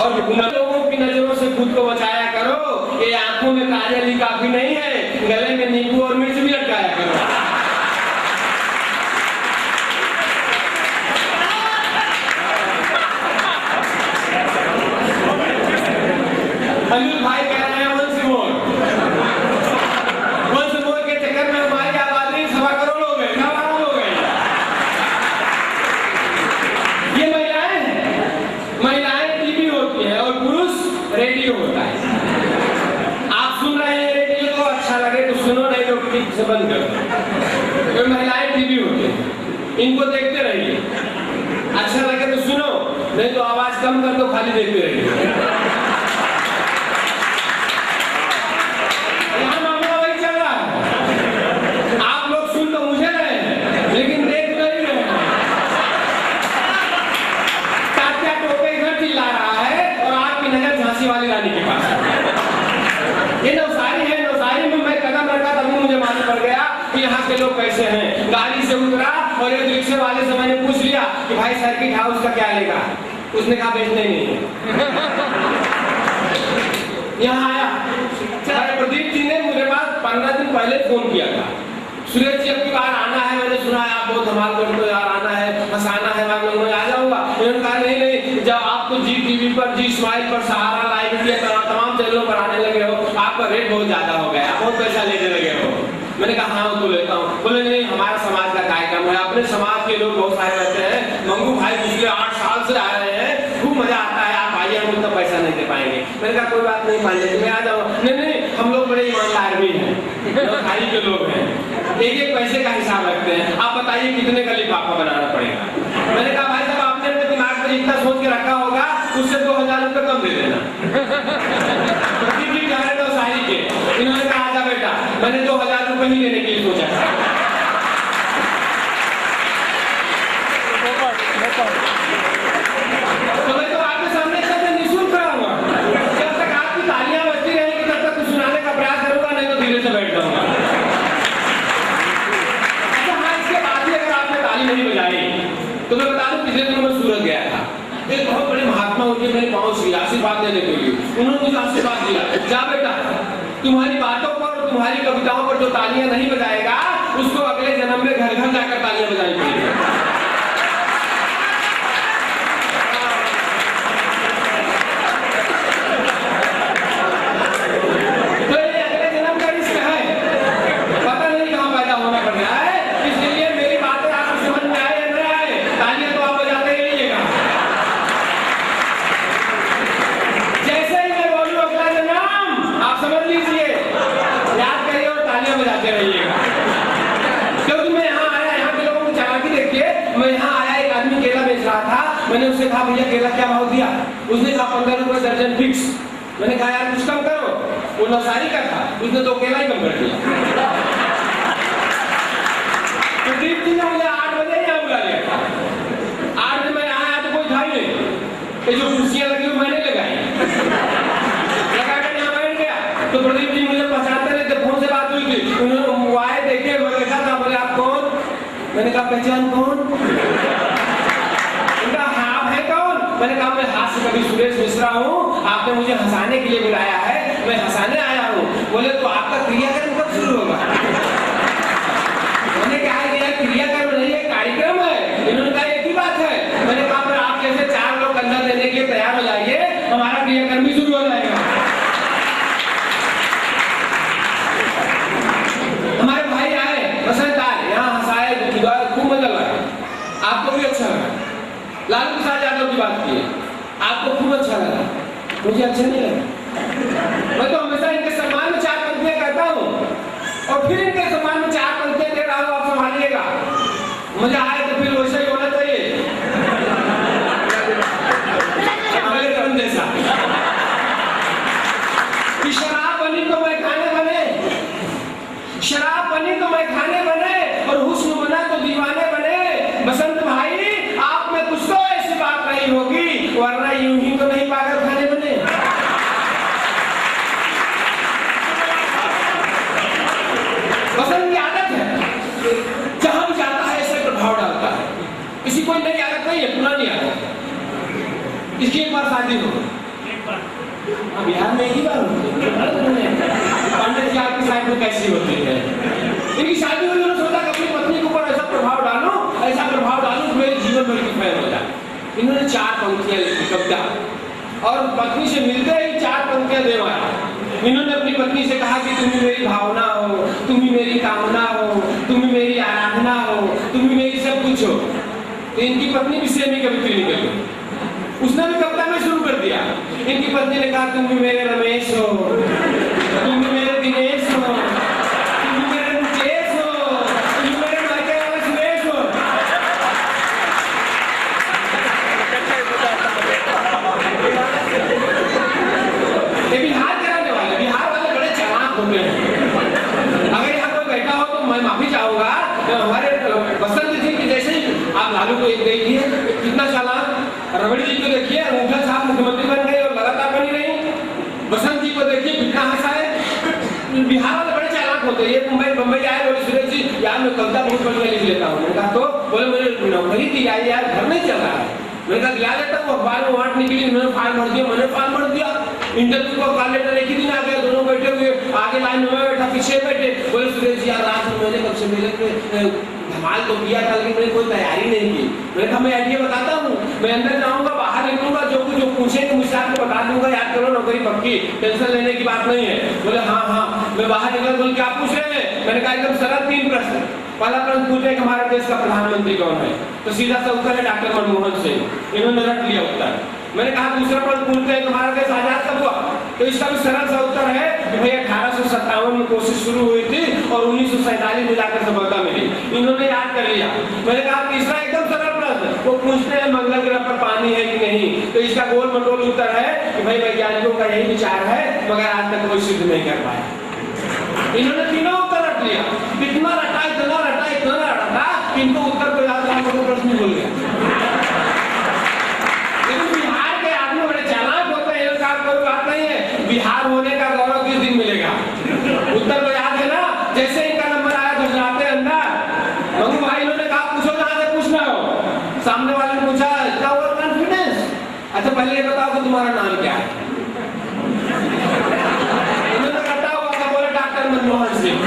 और लोगों की नजरों से खुद को बचाया करो। ये आंखों में काजल ही काफी नहीं है, गले में नींबू और मिर्च भी लटकाया करो। अनिल भाई कह रहे हैं वंस मोर के चक्कर में हमारी आबादी 1.25 करोड़ हो गए, 1.25 करोड़ हो गए। ये महिलाएं टीवी होती है और पुरुष रेडियो होता है। आप सुन रहे हैं रेडियो को, अच्छा लगे तो सुनो, नहीं तो ठीक से बंद कर दो। तो महिलाएं टीवी होती है, इनको देखते रहिए, अच्छा लगे तो सुनो, नहीं तो आवाज कम कर दो, खाली देखते रहिए। वाली रानी के पास ये नवसारी है। नवसारी में मैं कदम रखा तभी मुझे मालूम पड़ गया कि यहाँ के लोग कैसे हैं। गाड़ी से उतरा और एक रिक्शे वाले से मैंने पूछ लिया कि भाई सर्किट हाउस का क्या लेगा। उसने कहा बेचने नहीं है। यहाँ आया प्रदीप जी ने मुझे पास 15 दिन पहले फोन किया था, सुरेश जी अब की बार आना है, मैंने सुना है आप बहुत धमाल करते हो यार, आना है, हंसाना है, मैं आ जाऊंगा। उन्होंने कहा नहीं, जब आप तो जी टीवी पर, जी स्माइल पर, सहारा लाइव के तमाम चैनलों पर आने लगे हो, आपका रेट बहुत ज्यादा हो गया, बहुत पैसा लेने लगे हो। मैंने कहा हाँ वो तो लेता हूँ। बोले नहीं, हमारा समाज का कार्यक्रम है, अपने समाज के लोग बहुत सारे रहते हैं, मंगू भाई पिछले 8 साल से आ रहे हैं, खूब मजा आता है, आप आइए, हम उतना पैसा नहीं दे पाएंगे। मैंने कहा कोई बात नहीं, मान लीजिए मैं आ जाऊँगा। नहीं, हम लोग बड़े ईमानदार भी हैं, भाई के लोग हैं, एक पैसे का हिसाब रखते हैं, आप बताइए कितने का लिफाफा बनाना पड़ेगा। मैंने कहा भाई साहब आपने अपने दिमाग में जितना सोच के रखा होगा उससे 2000 रुपये कम दे देना। नवसारी के इन्होंने कहा आजा बेटा, मैंने 2000 रुपये ही देने के लिए सोचा था। तो मैं तो आपके सामने सबसे निःशुल्क खड़ा हुआ, जब तक आपकी तालियां बजती रहेंगी तब तक कुछ सुनाने का प्रयास करूंगा, नहीं तो धीरे से बैठ जाऊंगा। नहीं बजाई तो मैं बता दूं, पिछले दिनों में सूरत गया था, एक बहुत बड़े महात्मा उनके मेरे पहुंच गया आशीर्वाद देने के लिए। उन्होंने मुझे आशीर्वाद दिया, जा बेटा तुम्हारी बातों पर और तुम्हारी कविताओं पर जो तालियां नहीं बजाएगा उसको अगले जन्म में घर घर जाकर तालियां बजानी पड़ेगी। तो ये अगले जन्म का रिस्क है, पता नहीं कहां पैदा होना पड़ रहा है। इसलिए बजाते रहिएगा, क्योंकि मैं यहाँ आया, यहाँ के लोगों की चालाकी देखिए। मैं यहाँ आया, एक आदमी केला बेच रहा था, मैंने उससे कहा भैया केला क्या भाव दिया? उसने कहा 15 रुपए दर्जन फिक्स। मैंने कहा यार कुछ कम करो, वो नवसारी का था, उसने 2 केला ही कम कर दिया। प्रदीप जी ने मुझे 8 बजे यहाँ बुला लिया था, 8 बजे मैं आया तो कोई था ही नहीं, ये जो कुर्सियां लगी वो मैंने लगाई, लगा कर यहाँ बैठ गया। तो प्रदीप जी मुझे पहचानते नहीं थे, फोन से बात हुई थी, उन्होंने मोबाइल देखे, मैं देखा था, बोले आप कौन? मैंने कहा पहचान कौन? उनका हाँ आप है कौन? मैंने कहा मैं हास्य कवि सुरेश मिश्रा हूँ, आपने मुझे हंसाने के लिए बुलाया है, मैं हंसाने आया हूँ। बोले तो आपका क्रियाक्रम कब शुरू होगा? मैंने कहा यह क्रियाक्रम नहीं है, कार्यक्रम है। इन्होंने कहा एक ही बात है। मैंने कहा फिर आप जैसे 4 लोग कंधा देने के लिए तैयार हो जाइए, हमारा क्रियाक्रम भी शुरू हो जाएगा। हमारे भाई आए, पसंद आए, यहाँ हंसाए, खूब मजा लगा, आपको भी अच्छा लगा। लालू प्रसाद यादव की बात की, आपको खूब अच्छा लगा, मुझे अच्छा नहीं लगा। मैं तो हमेशा इनके सम्मान में 4 पंक्तियां करता हूँ और फिर इनके सम्मान में 4 पंक्तियां दे रहा हूँ, आप संभालिएगा। मजा आए तो फिर वैसा ही होना चाहिए, अगले क्रम जैसा। शराब बनी तो मैं खाने बने, शराब बनी तो मैं खाने बने, और हुस्न बना तो दीवाने बने। बसंत भाई आप में कुछ तो ऐसी बात नहीं होगी, वरना यूं ही तो नहीं पागल खाने बने। बसंत की आदत है, जहां भी जाता है ऐसे प्रभाव डालता है। किसी कोई नई आदत नहीं है, पुरानी आदत। इसकी एक बार शादी हो, बिहार में एक ही बार होती है। पंडित जी आपकी साइड में कैसी होती है? इनकी शादी हुई, उन्होंने सोचा कि अपनी पत्नी के ऊपर ऐसा प्रभाव डालूं कि मेरे जीवन भर की फैल हो जाए। इन्होंने 4 पंक्तियां लिखी कविता, और पत्नी से मिलते ही 4 पंक्तियां देवाया। इन्होंने अपनी पत्नी से कहा कि तुम ही मेरी भावना हो, तुम ही मेरी कामना हो, तुम ही मेरी आराधना हो, तुम ही मेरी सब कुछ हो। तो इनकी पत्नी भी सेम ही कवित्री निकल गई, उसने भी कविता में शुरू कर दिया। इनकी पत्नी ने कहा तुम भी मेरे रमेश हो, तुम भी मेरे दिनेश हो, तुम भी मेरे मुकेश हो, तुम भी मेरे मायके वाले सुरेश हो। ये बिहार वाले बड़े चालाक होते हैं। अगर यहाँ कोई बैठा हो तो मैं माफी चाहूंगा, हमारे बसंत जी की जैसे ही आप लालू को देखिए कितना चालाक, रबड़ी जी को देखिए अंगूठा साहब मुख्यमंत्री बन गए और लगातार बनी रही, बसंत जी को देखिए कितना हंसा है। बिहार वाले बड़े चालाक होते हैं। ये मुंबई आए, बोले सुरेश जी यार मैं कविता बहुत बढ़िया लिख लेता हूँ। मैंने कहा तो बोले मुझे नौकरी दी आई यार, घर नहीं चल रहा है। मैंने कहा दिला लेता हूँ, अखबार में वांट निकली, मैंने फाइल भर दिया, मैंने फाइल भर दिया। इंटरव्यू का कॉल लेटर एक ही दिन आ गया, दोनों बैठे हुए, आगे लाइन में बैठा, पीछे बैठे। बोले सुरेश जी यार रात में मैंने कब से मेरे धमाल तो किया था, लेकिन मैंने कोई तैयारी नहीं की। मैंने कहा मैं आइडिया बताता हूँ, मैं अंदर जाऊंगा, बाहर निकलूंगा, जो कुछ जो पूछेंगे मुझसे आपको बता दूंगा, याद करो नौकरी पक्की, टेंशन लेने की बात नहीं है। बोले हाँ। मैं बाहर निकला, बोले क्या पूछ रहे हैं? मैंने कहा एकदम सरल 3 प्रश्न। पहला प्रश्न पूछे कि हमारे देश का प्रधानमंत्री कौन है? तो सीधा सा उत्तर है डॉक्टर मनमोहन सिंह। इन्होंने रट लिया उत्तर। मैंने कहा दूसरा प्रश्न पूछते हैं हमारा देश आजाद कब हुआ? तो इसका भी सरल सा उत्तर है कि भाई 1857 में कोशिश शुरू हुई थी और 1947 में जाकर सफलता मिली। इन्होंने याद कर लिया। मैंने कहा तीसरा एकदम सरल प्रश्न, वो पूछते हैं मंगल ग्रह पर पानी है कि नहीं? तो इसका गोल मटोल उत्तर है कि भाई वैज्ञानिकों का यही विचार है, मगर आज तक कोई सिद्ध नहीं कर पाया। इन्होंने तीनों उत्तर रट लिया। इतना रटा कि इनको उत्तर को याद रखने को प्रश्न भूल गया। लेकिन बिहार के आदमी बड़े चालाक होते हैं, कोई बात नहीं है। बिहार होने का गौरव किस दिन मिलेगा? उत्तर तो याद है ना? जैसे इनका नंबर आया गुजराते अंदर, मंगू भाई इन्होंने कहा पूछो जहां से पूछना हो। सामने वाले ने पूछा क्या ओवर कॉन्फिडेंस? अच्छा पहले ये बताओ कि तुम्हारा नाम क्या है? इन्होंने कहा हुआ था, बोले डॉक्टर मनमोहन सिंह।